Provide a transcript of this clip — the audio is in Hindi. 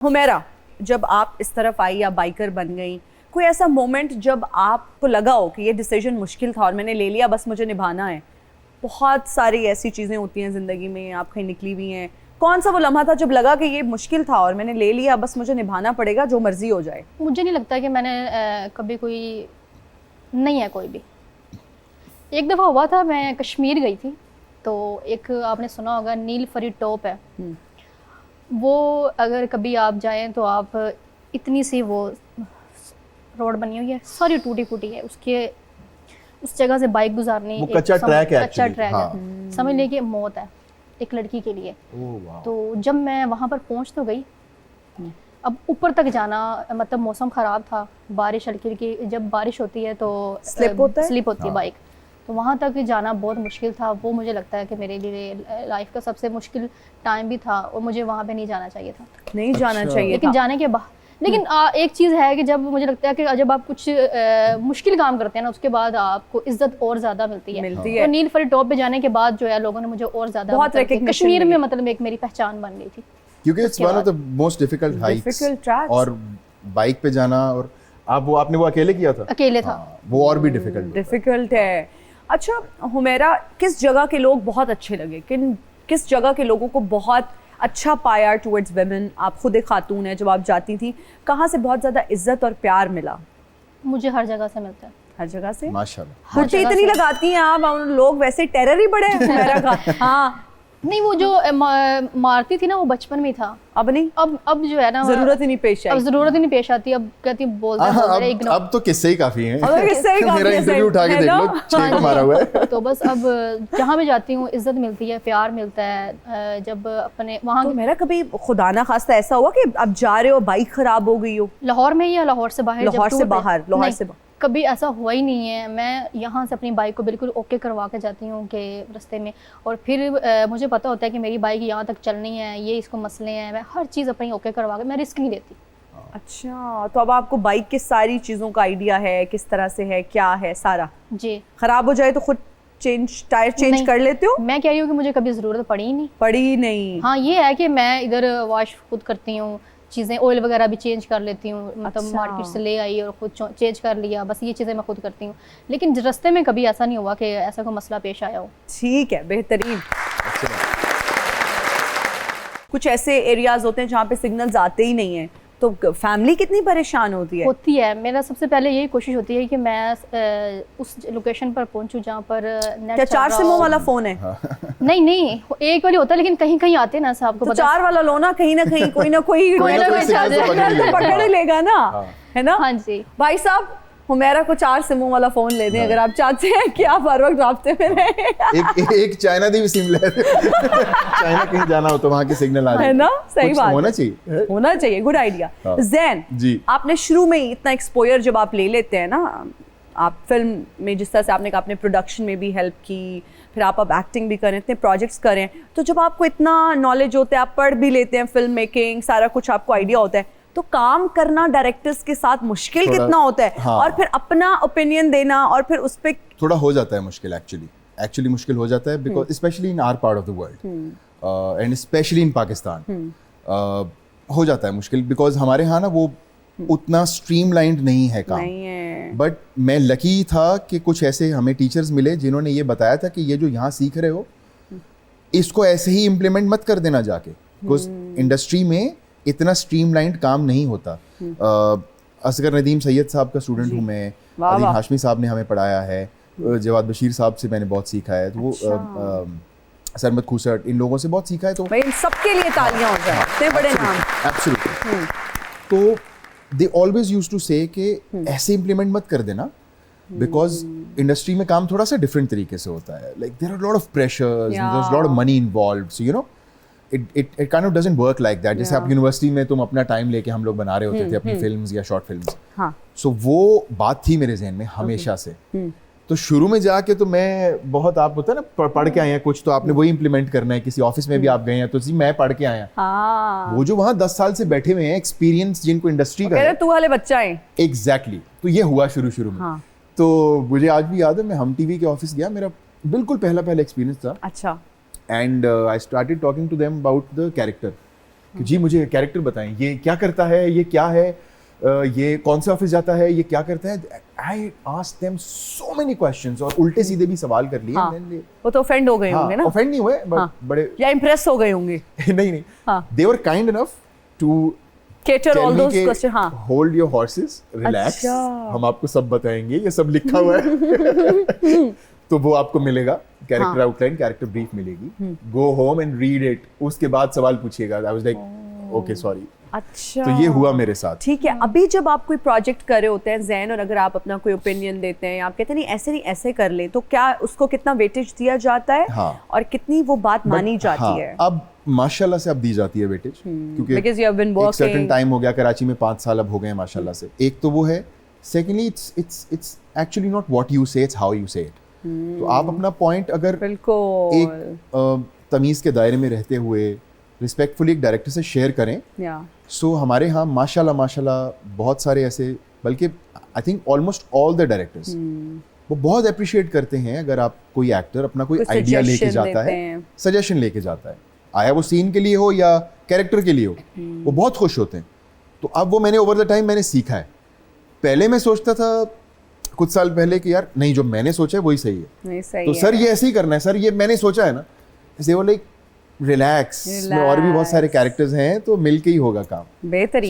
हुमैरा, जब आप इस तरफ आई या बाइकर बन गई, कोई ऐसा मोमेंट जब आपको लगा हो कि ये डिसीजन मुश्किल था और मैंने ले लिया, बस मुझे निभाना है? बहुत सारी ऐसी चीज़ें होती हैं ज़िंदगी में, आप कहीं निकली हुई हैं, कौन सा वो लम्हा था जब लगा कि ये मुश्किल था और मैंने ले लिया, बस मुझे निभाना पड़ेगा जो मर्जी हो जाए? मुझे नहीं लगता कि मैंने कभी कोई नहीं है कोई भी। एक दफ़ा हुआ था, मैं कश्मीर गई थी, तो एक आपने सुना होगा नीलफरी टॉप है, वो अगर कभी आप जाएं तो आप इतनी सी वो रोड बनी हुई है, सारी टूटी फूटी है, उसके उस जगह से बाइक गुजारनी वो कच्चा ट्रैक है, कच्चा ट्रैक हाँ। है, समझ लीजिए कि मौत है एक लड़की के लिए। तो जब मैं वहाँ पर पहुँच तो गई, अब ऊपर तक जाना, मतलब मौसम ख़राब था, बारिश हल्की हल्की, जब बारिश होती है तो स्लिप होती है बाइक, तो वहाँ तक जाना बहुत मुश्किल था। वो मुझे लगता है कि मेरे लिए लाइफ का सबसे मुश्किल टाइम भी था और मुझे वहाँ पे नहीं जाना चाहिए था। नहीं जाना चाहिए लेकिन था। जाने के बाद, लेकिन एक चीज़ है कि जब मुझे लगता है कि जब आप कुछ मुश्किल काम करते हैं ना, उसके बाद आपको इज्जत और ज़्यादा मिलती है। तो नीलफरी टॉप पे जाने के बाद जो है लोगों ने मुझे और ज़्यादा बहुत कश्मीर में मतलब एक मेरी पहचान बन गई थी, क्योंकि it's one of the most difficult hikes और बाइक पे जाना। और आपने वो अकेले किया था? अकेले था। वो और भी डिफिकल्ट है। अच्छा हुमैरा, किस जगह के लोग बहुत अच्छे लगे, किस जगह के लोगों को बहुत अच्छा पाया टुवर्ड्स वेमेन? आप खुद एक खातून है, जब आप जाती थी कहाँ से बहुत ज़्यादा इज्जत और प्यार मिला? मुझे हर जगह से मिलता है। हर जगह से? माशाल्लाह। कुर्ती इतनी लगाती हैं आप, लोग वैसे टेरर ही बड़े हैं हुमैरा का। हाँ नहीं, वो जो मारती थी ना, वो बचपन में था, अब नहीं। अब जो है ना, जरूरत ही नहीं पेश आई। अब जरूरत ही नहीं पेश आती, अब कहती बोलते हैं अब तो किस्से ही काफी हैं। मेरा इंटरव्यू उठा के देख लो, 6 को मारा हुआ है। तो बस अब जहाँ भी जाती हूँ इज्जत मिलती है, प्यार मिलता है। जब अपने वहाँ तो मेरा कभी खुदा ना खास्ता ऐसा हुआ कि अब जा रहे हो, बाइक खराब हो गई हो? लाहौर में या लाहौर से बाहर? लाहौर से बाहर। कभी ऐसा हुआ ही नहीं है। मैं यहाँ से अपनी बाइक को बिल्कुल ओके करवा के जाती हूँ कि रास्ते में, और फिर मुझे पता होता है कि मेरी बाइक यहाँ तक चलनी है, ये इसको मसले हैं, मैं हर चीज़ अपनी ओके करवा के, मैं रिस्क नहीं लेती। अच्छा, तो अब आपको बाइक की सारी चीज़ों का आइडिया है, किस तरह से है, क्या है सारा? जी। खराब हो जाए तो खुद टायर चेंज कर लेते हो? मैं कह रही हूँ कि मुझे कभी ज़रूरत पड़ी ही नहीं। हाँ, ये है कि मैं इधर वॉश खुद करती हूँ, चीज़ें ऑयल वगैरह भी चेंज कर लेती हूँ, मतलब मार्केट से ले आई और खुद चेंज कर लिया, बस ये चीज़ें मैं खुद करती हूँ। लेकिन रास्ते में कभी ऐसा नहीं हुआ कि ऐसा कोई मसला पेश आया हो। ठीक है, बेहतरीन। कुछ ऐसे एरियाज होते हैं जहाँ पे सिग्नल्स आते ही नहीं हैं, तो फैमिली कितनी परेशान होती है? मेरा सबसे पहले यही कोशिश होती है कि मैं उस लोकेशन पर पहुंचूं जहाँ पर नेट। क्या 4 सिमों वाला फोन है? नहीं, एक वाली होता है, लेकिन कहीं कहीं आते हैं ना, आपको तो 4 वाला लो ना, कहीं ना कहीं कोई ना कोई पकड़ लेगा ना, है ना? हाँ जी। भाई साहब, हुमैरा को 4 सिमों वाला फोन ले दें अगर आप चाहते हैं कि आप हर वक्त रास्ते में रहें। एक चाइना दी भी सिम ले चाइना कहीं जाना हो तो वहाँ की सिग्नल आ जाए, है ना? सही बात, होना चाहिए। Good idea. ज़ैन जी, आपने शुरू में ही इतना एक्सपोजर जब आप ले लेते हैं ना, आप फिल्म में जिस तरह से आपने कहा, आपने प्रोडक्शन में भी हेल्प की, फिर आप अब एक्टिंग भी करें, इतने प्रोजेक्ट्स करें, तो जब आपको इतना नॉलेज होता है, आप पढ़ भी लेते हैं फिल्म मेकिंग, सारा कुछ आपको आइडिया होता है, तो काम करना डायरेक्टर्स के साथ मुश्किल कितना होता है? हाँ। और फिर अपना ओपिनियन देना, और फिर उस पे थोड़ा हो जाता है मुश्किल, एक्चुअली मुश्किल हो जाता है, because specially in our part of the world and specially in Pakistan हो जाता है मुश्किल, बिकॉज हमारे यहाँ ना वो उतना स्ट्रीमलाइंड नहीं है काम। बट मैं लकी था कि कुछ ऐसे हमें टीचर्स मिले जिन्होंने ये बताया था कि ये जो यहाँ सीख रहे हो, इसको ऐसे ही इम्प्लीमेंट मत कर देना जाके, बिकॉज इंडस्ट्री में इतना स्ट्रीमलाइंड काम नहीं होता। असगर नदीम सैयद साहब का स्टूडेंट हूँ मैं, अली हाशमी साहब ने हमें पढ़ाया है, जवाद बशीर साहब से मैंने बहुत सीखा है, तो वो सरमद खूसट, इन लोगों से बहुत सीखा है। तो इन सबके लिए तालियां हो जाए, इतने बड़े नाम। एब्सोल्युटली। तो दे ऑलवेज यूज्ड टू से कि ऐसे इम्प्लीमेंट मत कर देना, बिकॉज इंडस्ट्री में काम थोड़ा सा डिफरेंट तरीके से होता है, like there are lot of pressures, there is lot of money involved, so you know it kind of doesn't work like that. जैसे आप यूनिवर्सिटी में तुम अपना टाइम लेके हम लोग बना रहे होते थे अपनी फिल्म्स या शॉर्ट फिल्म्स, हाँ. So वो बात थी मेरे जहन में हमेशा से। तो शुरू में जाके तो मैं बहुत, आप होता है ना पढ़ के आए हैं कुछ, तो आपने वही इम्प्लीमेंट करना है, किसी ऑफिस में भी आप गए हैं तो जी मैं पढ़ के आया, हाँ. वो जो वहाँ 10 साल से बैठे हुए हैं, एक्सपीरियंस जिनको इंडस्ट्री का है, तू वाले बच्चा है। एग्जैक्टली। तो ये हुआ शुरू में, हाँ. तो मुझे आज भी याद है, मैं हम टीवी के ऑफिस गया, मेरा बिल्कुल पहला एक्सपीरियंस था। अच्छा। And I started talking to them about the character. कि जी मुझे कैरेक्टर बताएं, ये क्या करता है, ये क्या है, ये कौन से ऑफिस जाता है, ये क्या करता है. I asked them so many questions और उल्टे सीधे भी सवाल कर लिए. हाँ, वो तो ऑफेंड हो गए होंगे ना, ऑफेंड नहीं हुए बट हाँ, बड़े या इम्प्रेस हो गए होंगे. नहीं हाँ, they were kind enough to cater all those questions. हाँ, होल्ड योर हॉर्सेस, रिलैक्स, अच्छा. हम आपको सब बताएंगे, ये सब लिखा हुआ है. तो वो आपको मिलेगा, कैरेक्टर आउटलाइन, कैरेक्टर ब्रीफ मिलेगी. Go home and read it, उसके बाद सवाल पूछिएगा. I was like okay sorry. अच्छा, तो ये हुआ मेरे साथ. ठीक है. अभी जब आप कोई प्रोजेक्ट कर रहे होते हैं ज़ैन, और अगर आप अपना कोई ओपिनियन देते हैं, आप कहते हैं नहीं ऐसे कर ले, तो क्या उसको कितना वेटेज दिया जाता है? हाँ. और कितनी वो बात मानी जाती हाँ, है? अब माशाल्लाह से अब दी जाती है वेटेज, क्योंकि Because you have been एक सर्टेन working. टाइम हो गया, कराची में 5 साल अब हो गए माशाल्लाह से. एक तो वो है. Secondly it's actually not what you से, इट्स हाउ यू से इट. तो आप अपना पॉइंट अगर बिल्कुल एक तमीज़ के दायरे में रहते हुए रिस्पेक्टफुली एक डायरेक्टर से शेयर करें. या सो हमारे यहाँ माशाल्लाह बहुत सारे ऐसे, बल्कि I think almost all the directors वो बहुत अप्रिशिएट करते हैं अगर आप कोई एक्टर अपना कोई आइडिया लेके suggestion जाता देते है, हैं. सजेशन लेके जाता है, आया वो सीन के लिए हो या कैरेक्टर के लिए हो, वो बहुत खुश होते हैं. तो अब वो मैंने ओवर द टाइम मैंने सीखा है. पहले मैं सोचता था कुछ साल पहले कि यार नहीं, जो मैंने सोचा है वही सही है, नहीं सही तो है. सर ये ऐसे ही करना है, सर ये मैंने सोचा है ना. ऐसे वो लाइक रिलैक्स, और भी बहुत सारे कैरेक्टर्स हैं तो मिलके ही होगा काम. बेहतरीन.